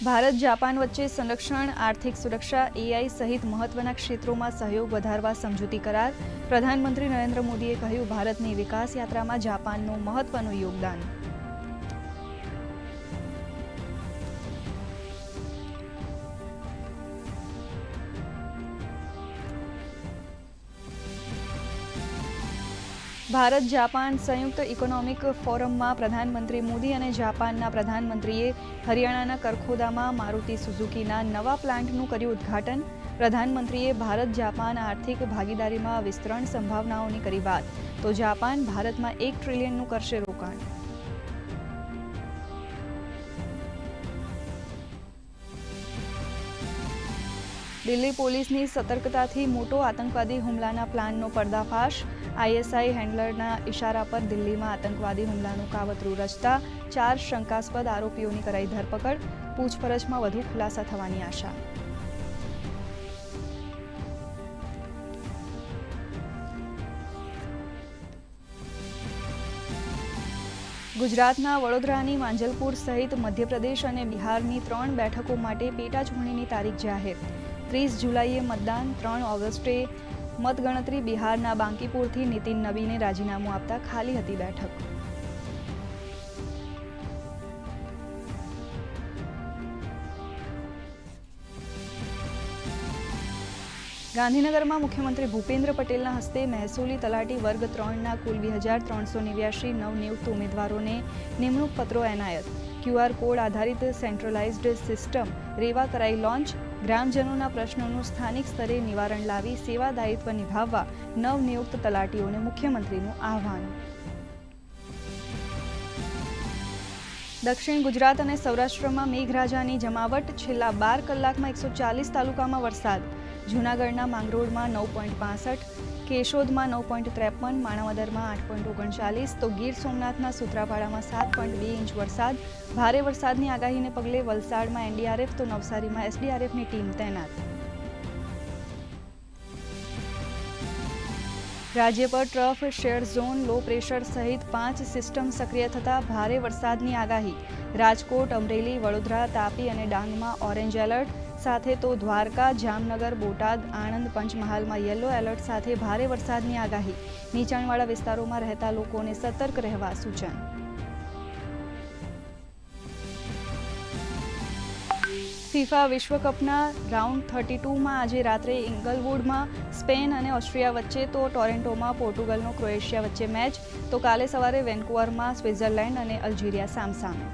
Bharat Japan વચ્ચે સંરક્ષણ, આર્થિક સુરક્ષા, એઆઈ સહિત મહત્વના ક્ષેત્રોમાં સહયોગ વધારવા સમજૂતી કરાર. પ્રધાનમંત્રી નરેન્દ્ર મોદીએ કહ્યું, ભારતની વિકાસ યાત્રામાં જાપાનનું મહત્વનું યોગદાન. ભારત જાપાન સંયુક્ત ઇકોનોમિક ફોરમમાં પ્રધાનમંત્રી મોદી અને જાપાનના પ્રધાનમંત્રીએ હરિયાણાના કરખોદામાં મારુતિ સુઝુકીના નવા પ્લાન્ટનું કર્યું ઉદ્ઘાટન. પ્રધાનમંત્રીએ ભારત જાપાન આર્થિક ભાગીદારીમાં વિસ્તરણ સંભાવનાઓની કરી વાત. તો જાપાન ભારતમાં $1 ટ્રિલિયનનું કરશે રોકાણ. દિલ્હી પોલીસની સતર્કતાથી મોટો આતંકવાદી હુમલાના પ્લાનનો પર્દાફાશ. આઈએસઆઈ હેન્ડલરના ઇશારા પર દિલ્હીમાં આતંકવાદી હુમલાનું કાવતરું રચતા 4 શંકાસ્પદ આરોપીઓની કરાઈ ધરપકડ. પૂછપરછમાં વધુ ખુલાસા થવાની આશા. ગુજરાતના વડોદરાની માંજલપુર સહિત મધ્યપ્રદેશ અને બિહારની 3 બેઠકો માટે પેટા ચૂંટણીની તારીખ જાહેર. 30 જુલાઈએ મતદાન, 3 ઓગસ્ટે મતગણતરી. બિહારના બાંકીપુરથી નીતિન નબીને રાજીનામું આપતા ખાલી હતી બેઠક. ગાંધીનગરમાં મુખ્યમંત્રી ભૂપેન્દ્ર પટેલના હસ્તે મહેસૂલી તલાટી વર્ગ 3ના કુલ 2389 નવનિયુક્ત ઉમેદવારોને નિમણૂક પત્રો એનાયત. QR કોડ આધારિત સેન્ટ્રલાઇઝ્ડ સિસ્ટમ રેવા કરાઈ લોન્ચ. ગ્રામજનોના પ્રશ્નોનું સ્થાનિક સ્તરે નિવારણ લાવી સેવાદાયિત્વ નિભાવવા નવનિયુક્ત તલાટીઓને મુખ્યમંત્રીનું આહ્વાન. દક્ષિણ ગુજરાત અને સૌરાષ્ટ્રમાં મેઘરાજાની જમાવટ. છેલ્લા 12 કલાકમાં 140 તાલુકામાં વરસાદ. જૂનાગઢના માંગરોળમાં 9.65, કેશોદમાં 9.53, માણાવદરમાં 8.39 તો ગીર સોમનાથના સૂત્રાપાડામાં 7.2 ઇંચ વરસાદ. ભારે વરસાદની આગાહીને પગલે વલસાડમાં NDRF તો નવસારીમાં SDRFની ટીમ તૈનાત. રાજ્ય પર trough, share zone, low pressure સહિત 5 સિસ્ટમ સક્રિય થતા ભારે વરસાદની આગાહી. રાજકોટ, અમરેલી, વડોદરા, તાપી અને ડાંગમાં ઓરેન્જ એલર્ટ સાથે તો દ્વારકા, જામનગર, બોટાદ, આણંદ, પંચમહાલમાં યલો એલર્ટ સાથે ભારે વરસાદની આગાહી. નીચાણવાળા વિસ્તારોમાં રહેતા લોકોને સતર્ક રહેવા સૂચન. ફિફા વિશ્વકપના રાઉન્ડ 32માં આજે રાત્રે ઇંગલવુડમાં સ્પેન અને ઓસ્ટ્રિયા વચ્ચે તો ટોરેન્ટોમાં પોર્ટુગલનો ક્રોએશિયા વચ્ચે મેચ. તો કાલે સવારે વેન્કુવરમાં સ્વિટ્ઝરલેન્ડ અને અલ્જીરિયા સામસામે.